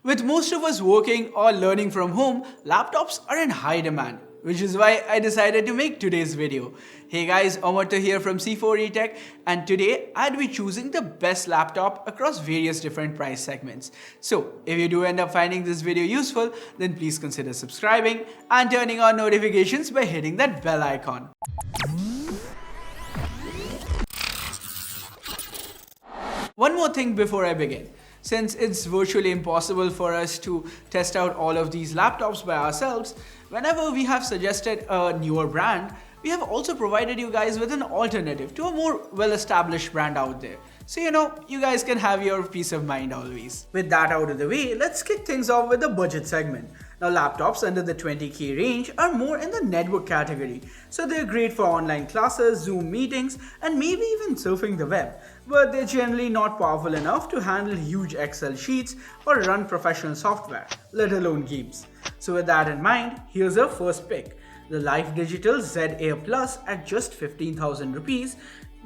With most of us working or learning from home, laptops are in high demand, which is why I decided to make today's video. Hey guys, Omoto here from C4eTech, and today I'd be choosing the best laptop across various different price segments. So if you do end up finding this video useful, then please consider subscribing and turning on notifications by hitting that bell icon. One more thing before I begin. Since it's virtually impossible for us to test out all of these laptops by ourselves, whenever we have suggested a newer brand, we have also provided you guys with an alternative to a more well-established brand out there. So you guys can have your peace of mind always. With that out of the way, let's kick things off with the budget segment. Now laptops under the 20k range are more in the netbook category, so they're great for online classes, Zoom meetings, and maybe even surfing the web. But they're generally not powerful enough to handle huge Excel sheets or run professional software, let alone games. So with that in mind, here's our first pick. The Life Digital Z Air Plus at just 15,000 rupees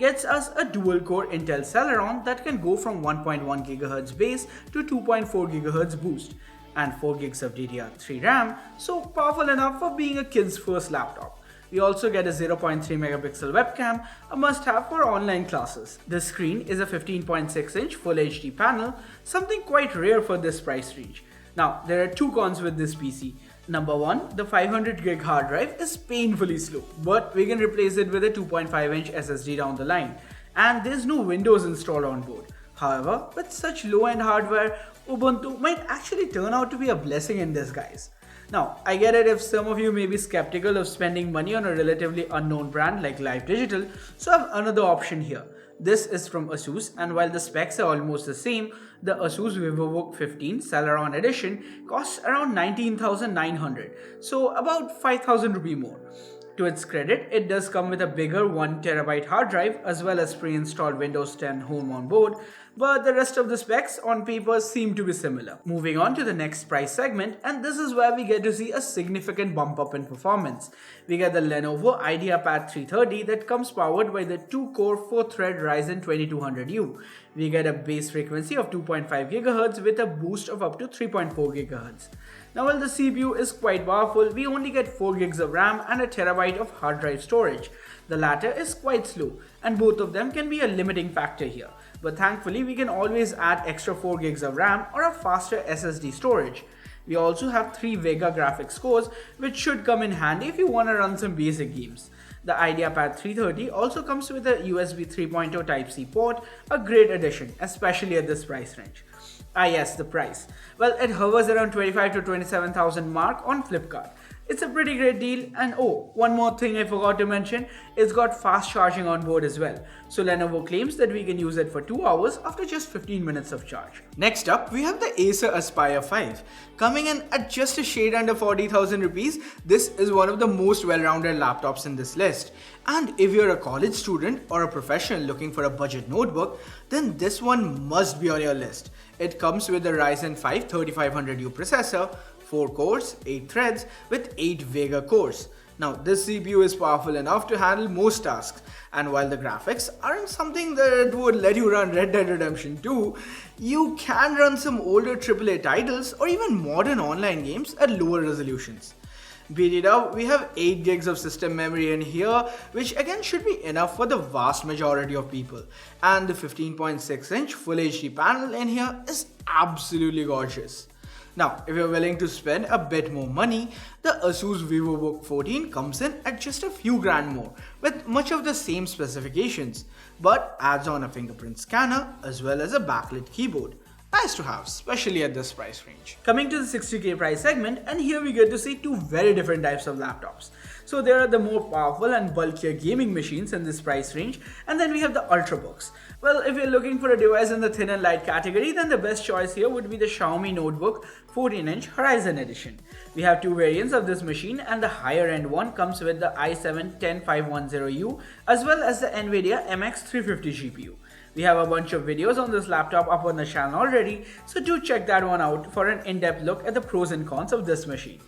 gets us a dual-core Intel Celeron that can go from 1.1 GHz base to 2.4 GHz boost, and 4 GB of DDR3 RAM, so powerful enough for being a kid's first laptop. We also get a 0.3 megapixel webcam, a must-have for online classes. The screen is a 15.6-inch Full HD panel, something quite rare for this price range. Now, there are two cons with this PC. Number one, the 500GB hard drive is painfully slow, but we can replace it with a 2.5-inch SSD down the line. And there's no Windows installed on board. However, with such low-end hardware, Ubuntu might actually turn out to be a blessing in disguise. Now, I get it if some of you may be skeptical of spending money on a relatively unknown brand like Life Digital, so I have another option here. This is from Asus, and while the specs are almost the same, the Asus Vivobook S14 Celeron edition costs around 19,900, so about 5,000 rupee more. To its credit, it does come with a bigger 1TB hard drive as well as pre-installed Windows 10 Home on board, but the rest of the specs on paper seem to be similar. Moving on to the next price segment, and this is where we get to see a significant bump up in performance. We get the Lenovo Ideapad 330 that comes powered by the 2-core 4-thread Ryzen 2200U. We get a base frequency of 2.5 GHz with a boost of up to 3.4 GHz. Now while the CPU is quite powerful, we only get 4 GB of RAM and a terabyte of hard drive storage. The latter is quite slow, and both of them can be a limiting factor here. But thankfully, we can always add extra 4 GB of RAM or a faster SSD storage. We also have 3 Vega graphics cores, which should come in handy if you want to run some basic games. The Ideapad 330 also comes with a USB 3.0 Type-C port, a great addition, especially at this price range. Ah yes, the price. Well, it hovers around 25 to 27,000 mark on Flipkart. It's a pretty great deal, and oh, one more thing I forgot to mention, it's got fast charging on board as well. So Lenovo claims that we can use it for 2 hours after just 15 minutes of charge. Next up, we have the Acer Aspire 5. Coming in at just a shade under 40,000 rupees, this is one of the most well-rounded laptops in this list. And if you're a college student or a professional looking for a budget notebook, then this one must be on your list. It comes with the Ryzen 5 3500U processor, 4 cores, 8 threads with 8 Vega cores. Now this CPU is powerful enough to handle most tasks, and while the graphics aren't something that would let you run Red Dead Redemption 2, you can run some older AAA titles or even modern online games at lower resolutions. Beat it up, we have 8 GB of system memory in here, which again should be enough for the vast majority of people. And the 15.6-inch Full HD panel in here is absolutely gorgeous. Now, if you're willing to spend a bit more money, the Asus Vivobook S14 comes in at just a few grand more, with much of the same specifications, but adds on a fingerprint scanner as well as a backlit keyboard. Nice to have, especially at this price range. Coming to the 60k price segment, and here we get to see two very different types of laptops. So there are the more powerful and bulkier gaming machines in this price range, and then we have the Ultrabooks. Well, if you're looking for a device in the thin and light category, then the best choice here would be the Xiaomi Notebook 14-inch Horizon Edition. We have two variants of this machine, and the higher end one comes with the i7-10510U as well as the NVIDIA MX350 GPU. We have a bunch of videos on this laptop up on the channel already, so do check that one out for an in-depth look at the pros and cons of this machine.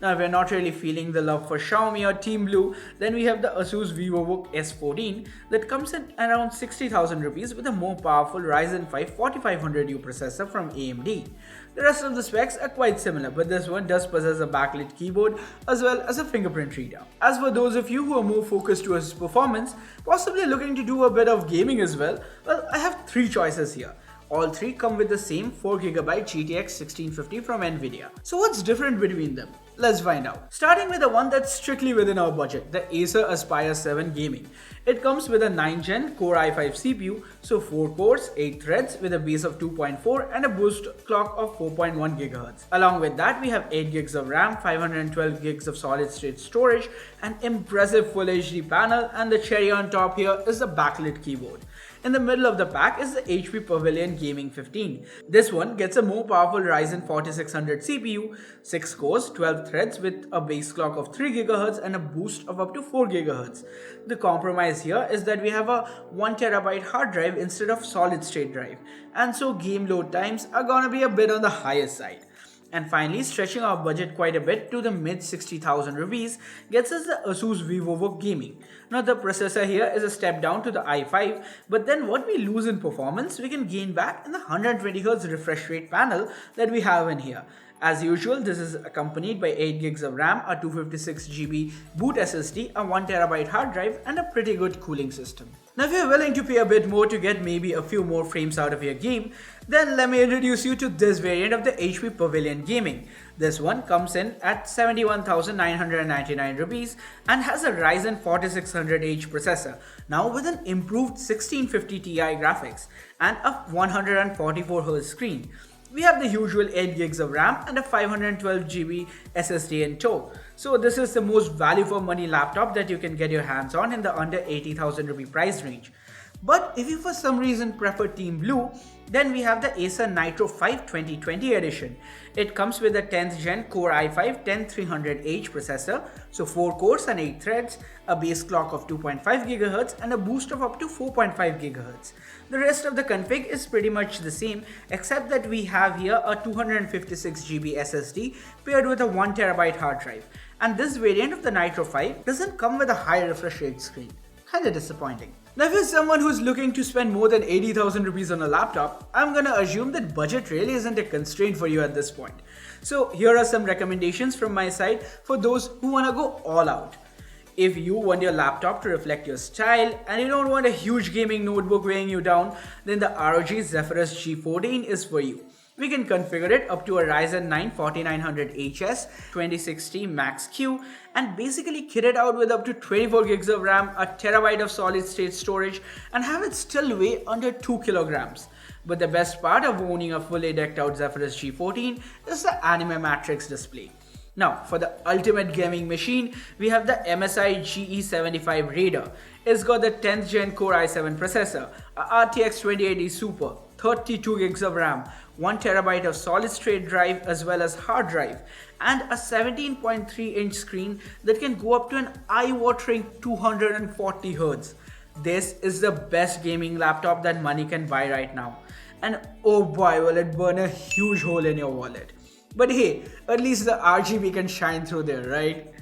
Now, if you're not really feeling the love for Xiaomi or Team Blue, then we have the Asus Vivobook S14 that comes in around 60,000 rupees with a more powerful Ryzen 5 4500U processor from AMD. The rest of the specs are quite similar, but this one does possess a backlit keyboard as well as a fingerprint reader. As for those of you who are more focused towards performance, possibly looking to do a bit of gaming as well, I have 3 choices here. All 3 come with the same 4GB GTX 1650 from Nvidia. So what's different between them? Let's find out. Starting with the one that's strictly within our budget, the Acer Aspire 7 Gaming. It comes with a 9th Gen Core i5 CPU, so 4 cores, 8 threads with a base of 2.4 and a boost clock of 4.1 GHz. Along with that, we have 8 GB of RAM, 512 GB of solid state storage, an impressive Full HD panel, and the cherry on top here is the backlit keyboard. In the middle of the pack is the HP Pavilion Gaming 15. This one gets a more powerful Ryzen 4600 CPU, 6 cores, 12 threads with a base clock of 3 GHz and a boost of up to 4 GHz. The compromise here is that we have a 1TB hard drive instead of solid state drive, and so game load times are gonna be a bit on the higher side. And finally, stretching our budget quite a bit to the mid 60,000 rupees gets us the Asus Vivobook Gaming. Now the processor here is a step down to the i5, but then what we lose in performance we can gain back in the 120Hz refresh rate panel that we have in here. As usual, this is accompanied by 8 GB of RAM, a 256GB boot SSD, a 1TB hard drive, and a pretty good cooling system. Now if you're willing to pay a bit more to get maybe a few more frames out of your game, then let me introduce you to this variant of the HP Pavilion Gaming. This one comes in at 71,999 rupees and has a Ryzen 4600H processor, now with an improved 1650 Ti graphics and a 144Hz screen. We have the usual 8 GB of RAM and a 512GB SSD in tow. So this is the most value for money laptop that you can get your hands on in the under 80,000 rupee price range. But if you for some reason prefer Team Blue, then we have the Acer Nitro 5 2020 edition. It comes with a 10th Gen Core i5 10300H processor, so 4 cores and 8 threads, a base clock of 2.5 GHz and a boost of up to 4.5 GHz. The rest of the config is pretty much the same, except that we have here a 256GB SSD paired with a 1TB hard drive. And this variant of the Nitro 5 doesn't come with a high refresh rate screen. Kinda disappointing. Now if you're someone who's looking to spend more than 80,000 rupees on a laptop, I'm gonna assume that budget really isn't a constraint for you at this point. So here are some recommendations from my side for those who wanna go all out. If you want your laptop to reflect your style and you don't want a huge gaming notebook weighing you down, then the Rog Zephyrus G14 is for you. We can configure it up to a Ryzen 9 4900HS 2060 Max Q and basically kit it out with up to 24 GB of RAM, a terabyte of solid state storage, and have it still weigh under 2 kilograms. But the best part of owning a fully decked out Zephyrus G14 is the Anime Matrix display. Now, for the ultimate gaming machine, we have the Msi Ge75 Raider. It's got the 10th Gen Core i7 processor, a RTX 2080 Super, 32 GB of RAM, 1TB of solid state drive as well as hard drive, and a 17.3-inch screen that can go up to an eye-watering 240 Hz. This is the best gaming laptop that money can buy right now. And oh boy, will it burn a huge hole in your wallet. But hey, at least the RGB can shine through there, right?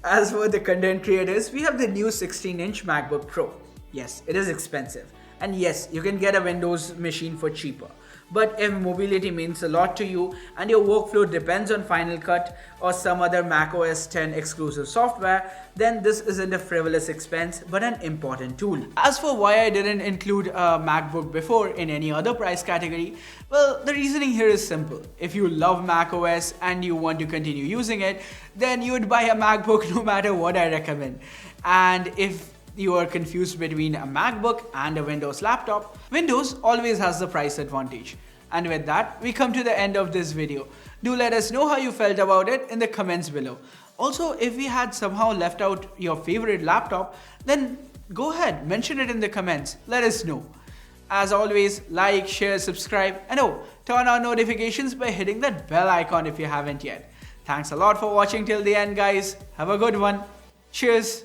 As for the content creators, we have the new 16-inch MacBook Pro. Yes, it is expensive. And yes, you can get a Windows machine for cheaper. But if mobility means a lot to you and your workflow depends on Final Cut or some other macOS 10 exclusive software, then this isn't a frivolous expense but an important tool. As for why I didn't include a MacBook before in any other price category, well, the reasoning here is simple. If you love macOS and you want to continue using it, then you would buy a MacBook no matter what I recommend. And if you are confused between a MacBook and a Windows laptop, Windows always has the price advantage. And with that, we come to the end of this video. Do let us know how you felt about it in the comments below. Also, if we had somehow left out your favorite laptop, then go ahead, mention it in the comments. Let us know. As always, like, share, subscribe, and turn on notifications by hitting that bell icon if you haven't yet. Thanks a lot for watching till the end, guys. Have a good one. Cheers.